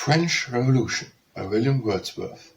French Revolution by William Wordsworth.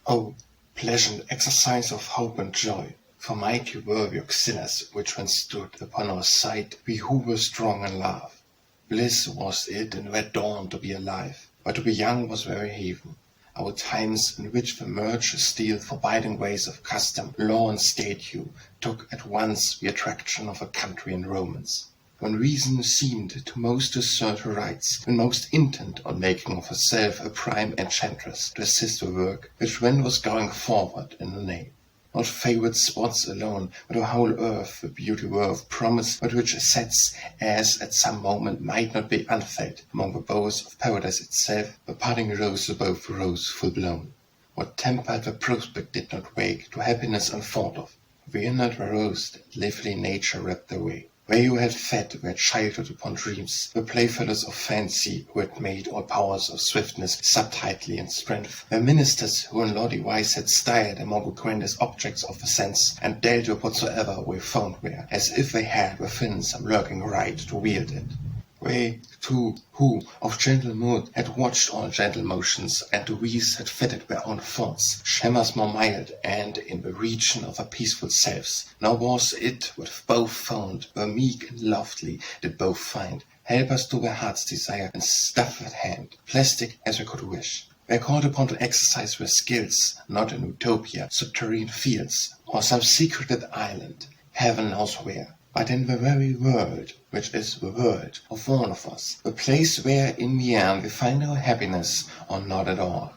Oh, pleasant exercise of hope and joy, for mighty were the auxiliars which when stood upon our side, we who were strong in love. Bliss was it in that dawn to be alive, but to be young was very heaven. Our times in which the merge steal forbidding ways of custom, law and statute, took at once the attraction of a country and romance. When reason seemed to most assert her rights, when most intent on making of herself a prime enchantress to assist the work which then was going forward in the name. Not favoured spots alone, but the whole earth, the beauty were of promise, but which sets, as at some moment might not be unfelt, among the boughs of paradise itself, the budding rose above the rose full blown. What tempered the prospect did not wake to happiness unthought of, the inert rose that lively nature wrapped away. Where you had fed their childhood upon dreams, the playfellows of fancy who had made all powers of swiftness subtilely in strength, the ministers who in lordly wise had styled among the grandest objects of the sense, and dealt with whatsoever we found there, as if they had within some lurking right to wield it. They, too, who, of gentle mood, had watched all gentle motions, and to these had fitted their own thoughts, shammers more mild, and in the region of their peaceful selves. Nor was it what both found, were meek and lofty, did both find, helpers to their heart's desire, and stuff at hand, plastic as we could wish. They called upon to exercise their skills, not in utopia, subterranean fields, or some secreted island, heaven knows where, but in the very world, which is the world of one of us, the place where in the end we find our happiness, or not at all.